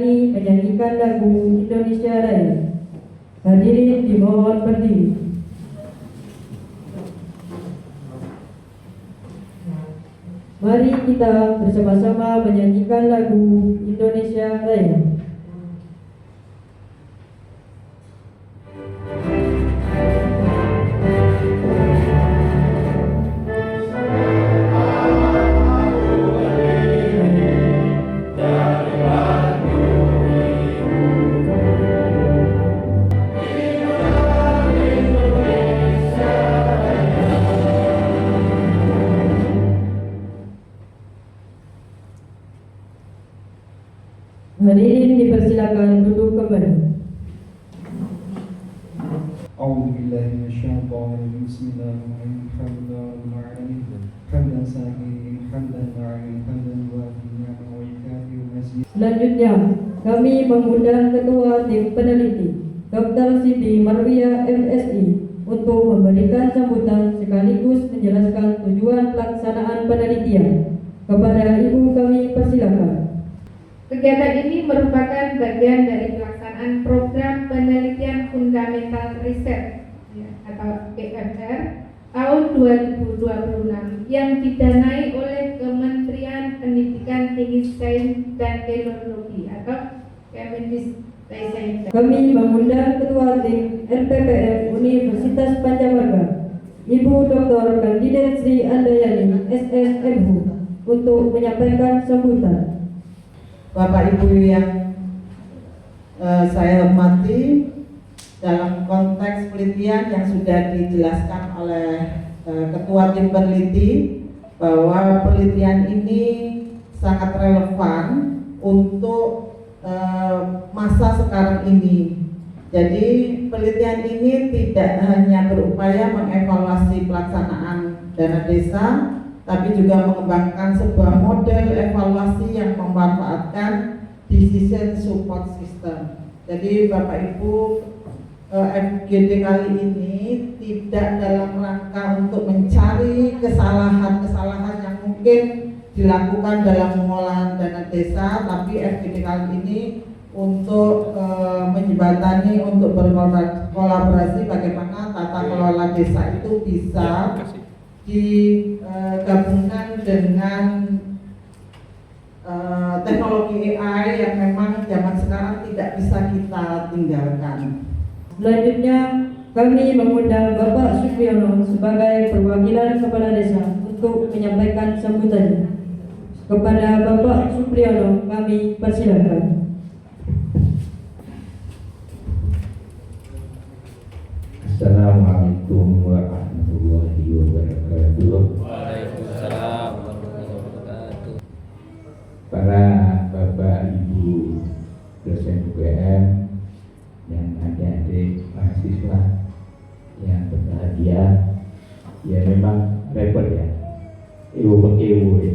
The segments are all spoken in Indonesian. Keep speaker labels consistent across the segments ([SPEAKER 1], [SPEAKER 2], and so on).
[SPEAKER 1] menyanyikan lagu Indonesia Raya. Hadirin dimohon berdiri. Mari kita bersama-sama menyanyikan lagu Indonesia Raya. Hadirin dipersilakan duduk kembali.
[SPEAKER 2] أعوذ بالله من الشيطان الرجيم بسم الله الرحمن الرحيم الحمد لله رب العالمين حمدا ساميا حمدا داعيا حمدا يوافي نعمه ويكافئ مزيدا.
[SPEAKER 1] Selanjutnya kami mengundang Ketua Tim Peneliti Dr. Siti Marwia MSI untuk memberikan sambutan sekaligus menjelaskan tujuan pelaksanaan penelitian. Kepada Ibu kami persilakan.
[SPEAKER 3] Kegiatan ini merupakan bagian dari pelaksanaan program penelitian fundamental riset atau PFR tahun 2026 yang didanai oleh Kementerian Pendidikan Tinggi Sains dan Teknologi atau Kemendikbud.
[SPEAKER 1] Kami mengundang Ketua Tim RPPM Universitas Pancamaka, Ibu Dr. Kandidat Sri Andayani SSMH untuk menyampaikan sambutan.
[SPEAKER 4] Bapak Ibu yang saya hormati, dalam konteks penelitian yang sudah dijelaskan oleh Ketua Tim Peneliti bahwa penelitian ini sangat relevan untuk masa sekarang ini. Jadi penelitian ini tidak hanya berupaya mengevaluasi pelaksanaan dana desa, tapi juga mengembangkan sebuah model evaluasi yang memanfaatkan decision support system. Jadi Bapak Ibu, FGD kali ini tidak dalam rangka untuk mencari kesalahan-kesalahan yang mungkin dilakukan dalam pengolahan dana desa, tapi FGD kali ini untuk menjembatani, untuk berkolaborasi bagaimana tata kelola desa itu bisa digabungkan dengan teknologi AI yang memang zaman sekarang tidak bisa kita tinggalkan.
[SPEAKER 1] Selanjutnya kami mengundang Bapak Supriyono sebagai perwakilan Kepala Desa untuk menyampaikan sambutannya. Kepada Bapak Supriyono kami persilakan.
[SPEAKER 5] Assalamualaikum warahmatullahi wabarakatuh.
[SPEAKER 6] Waalaikumsalam warahmatullahi wabarakatuh.
[SPEAKER 5] Para Bapak Ibu dosen UGM yang adik-adik mahasiswa yang berbahagia, ya memang repot ya, ewo ya.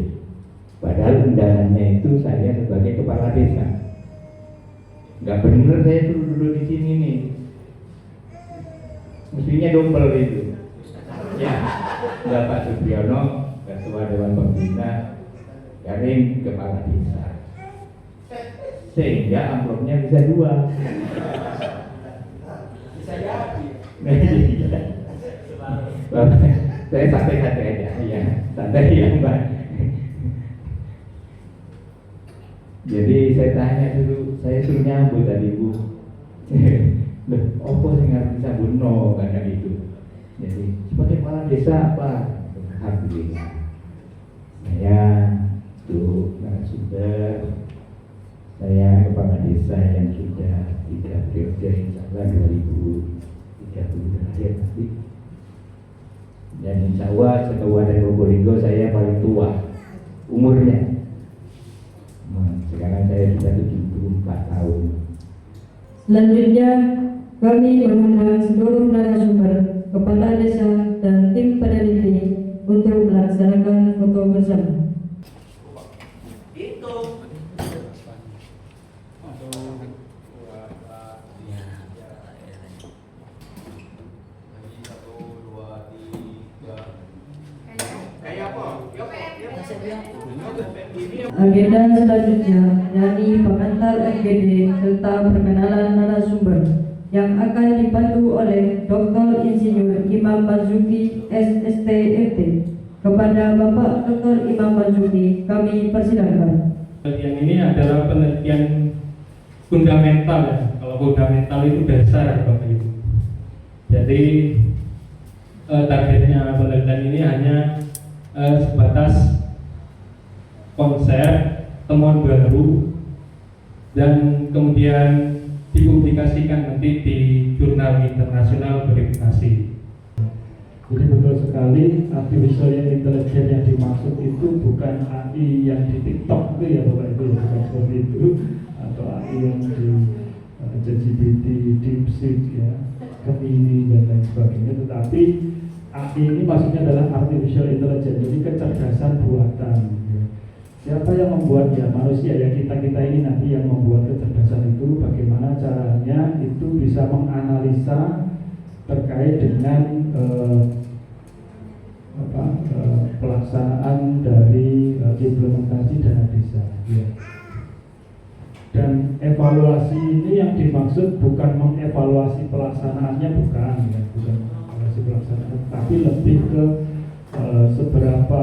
[SPEAKER 5] Padahal undangannya itu saya sebagai kepala desa. Nggak bener saya dulu di sini nih. Mestinya double itu. Ya, Bapak Supriyono, Ketua Dewan Pembina, Karim Kepala Desa. Sehingga amplopnya bisa dua. Bisa jadi. Saya santai-santai aja, ya, santai ya Mbak. Jadi saya tanya dulu, saya suruh nyambut tadi Bu. Loh, apa sih nggak bisa bunuh karena itu. Jadi sebagai kepala desa apa? Alhamdulillah. Saya tuh narasumber, saya kepala desa yang sudah 3 periode, insyaallah 2030 terakhir nanti. Dan insyaallah setelah dari Probolinggo saya paling tua umurnya. Sekarang saya sudah 74 tahun.
[SPEAKER 1] Selanjutnya kami mengundang seluruh narasumber, kepala desa dan tim peneliti untuk melaksanakan foto bersama.
[SPEAKER 6] Kayak apa?
[SPEAKER 1] Agenda selanjutnya nyanyi pengantar FGD serta perkenalan narasumber yang akan dipandu oleh Dr. Insinyur Imam Marzuki SSTMT. Kepada Bapak Dr. Imam Marzuki kami persilakan.
[SPEAKER 7] Penelitian ini adalah penelitian fundamental ya. Kalau fundamental itu dasar Bapak Ibu. Jadi targetnya penelitian ini hanya sebatas konsep, temuan baru, dan kemudian dipublikasikan nanti di jurnal internasional verifikasi.
[SPEAKER 8] Jadi betul sekali, artificial intelligence yang dimaksud itu bukan AI yang di TikTok itu ya Bapak Ibu, ya, bukan seperti itu, atau AI yang di ChatGPT, DeepSeek ya, Gemini dan lain sebagainya. Tetapi AI ini maksudnya adalah artificial intelligence, jadi kecerdasan buatan. Ya. Siapa yang membuat ya manusia ya kita ini nanti yang membuat kecerdasan itu, bagaimana caranya itu bisa menganalisa terkait dengan pelaksanaan dari implementasi dana desa. Ya. Dan evaluasi ini yang dimaksud bukan mengevaluasi pelaksanaannya, bukan evaluasi pelaksanaan, tapi lebih ke seberapa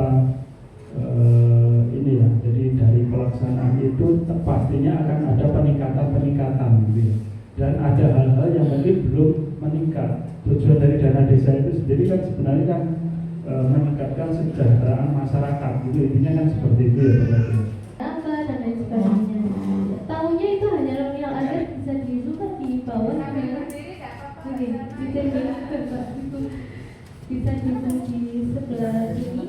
[SPEAKER 8] ini ya. Jadi dari pelaksanaan itu pastinya akan ada peningkatan gitu ya. Dan ada hal-hal yang mungkin belum meningkat. Tujuan dari dana desa itu sendiri kan sebenarnya kan meningkatkan kesejahteraan masyarakat gitu, intinya kan seperti itu ya Bapak Ibu.
[SPEAKER 9] Apa dan lain sebagainya. Tahunya itu hanya nominal aja, bisa di-zoom kan di bawah. Oke, bisa di-zoom di sebelah sini.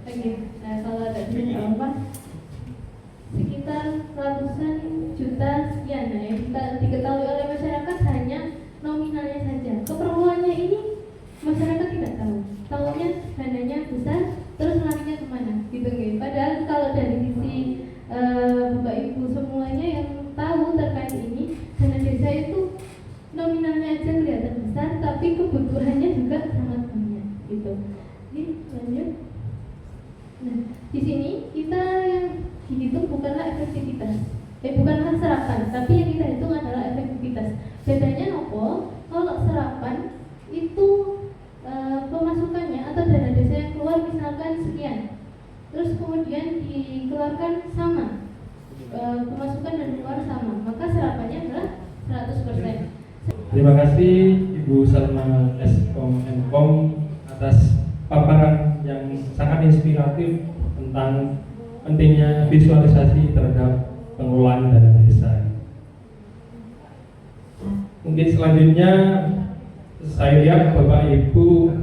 [SPEAKER 9] Oke, nah kalau ada apa? Sekitar ratusan juta sekian, nah yang diketahui oleh masyarakat hanya nominalnya saja. Keperluannya ini masyarakat tidak tahu. Tahunya dananya besar, terus larinya kemana? Gitu kan? Padahal kalau dari sisi Bapak Ibu semuanya yang tahu terkait ini, dana desa itu nominalnya aja kelihatan besar, tapi kebutuhannya juga sangat banyak. Gitu. Oke, lanjut. Nah, di sini kita yang dihitung bukanlah efektivitas, bukanlah serapan, tapi yang kita hitung adalah efektivitas. Bedanya apa? Kalau serapan itu pemasukannya atau dana desa yang keluar misalkan sekian, terus kemudian dikeluarkan sama, pemasukan dan keluar sama, maka serapannya adalah 100%.
[SPEAKER 7] Terima kasih Ibu Salma Eskom Enkom atas paparan yang sangat inspiratif tentang pentingnya visualisasi terhadap pengelolaan dana desa. Mungkin selanjutnya saya lihat Bapak Ibu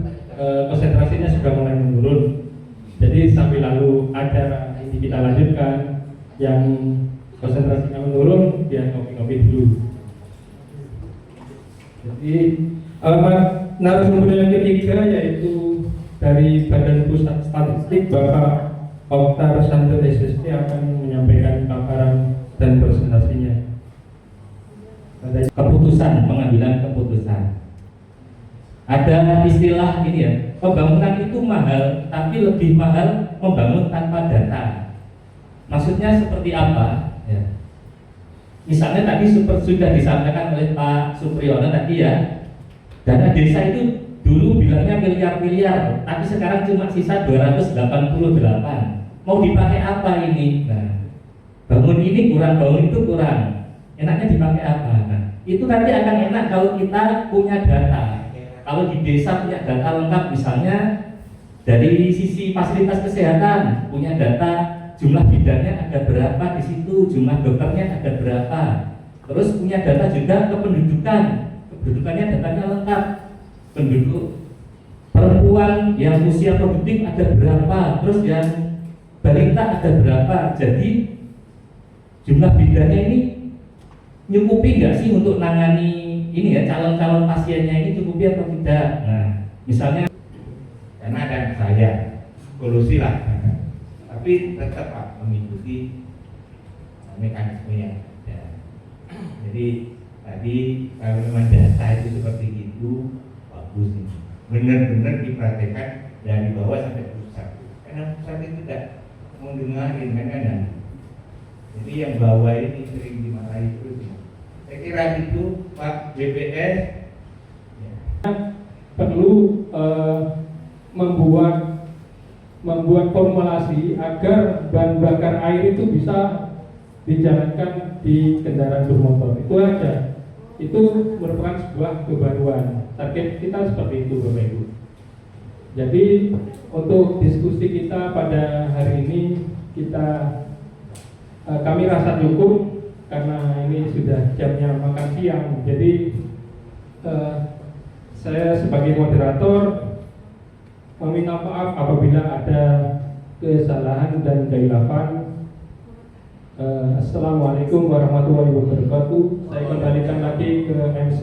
[SPEAKER 7] konsentrasinya sudah mulai menurun. Jadi sambil lalu acara ini kita lanjutkan, yang konsentrasinya menurun dia ngopi-ngopi dulu. Jadi narasumber yang ketiga yaitu dari Badan Pusat Statistik, Bapak Oktar Santo SST akan menyampaikan paparan dan presentasinya.
[SPEAKER 5] Keputusan, pengambilan keputusan. Ada istilah ini ya, pembangunan itu mahal, tapi lebih mahal membangun tanpa data. Maksudnya seperti apa? Ya. Misalnya tadi sudah disampaikan oleh Pak Supriyono tadi ya, dana desa itu dulu bilangnya miliar-miliar, tapi sekarang cuma sisa 288. Mau dipakai apa ini? Nah, bangun ini kurang, bangun itu kurang. Enaknya dipakai apa? Nah, itu nanti akan enak kalau kita punya data. Kalau di desa punya data lengkap, misalnya dari sisi fasilitas kesehatan punya data jumlah bidannya ada berapa di situ, jumlah dokternya ada berapa. Terus punya data juga kependudukan, kependudukannya datanya lengkap. Penduduk perempuan yang usia produktif ada berapa, terus yang balita ada berapa. Jadi jumlah bidannya ini nyukupi nggak sih untuk nangani ini ya, calon-calon pasiennya ini cukupi atau tidak. Nah, misalnya karena kan saya kolusi lah, tapi tetap Pak mengikuti mekanismenya. Ya. Jadi tadi kalau memang data itu seperti itu bagus nih, benar-benar diperhatikan dari bawah sampai pusat. karena pusat itu tidak mendengarin kan. Jadi yang bawah ini sering dimarahi terus. Saya kira itu Pak BPS
[SPEAKER 7] perlu membuat formulasi agar bahan bakar air itu bisa dijalankan di kendaraan bermotor. Itu aja. Itu merupakan sebuah kebaruan. Target kita seperti itu, Bapak Ibu. Jadi untuk diskusi kita pada hari ini kami rasa cukup karena ini sudah jamnya makan siang. Jadi saya sebagai moderator meminta maaf apabila ada kesalahan dan kekhilafan. Assalamualaikum warahmatullahi wabarakatuh. Saya kembalikan lagi ke MC.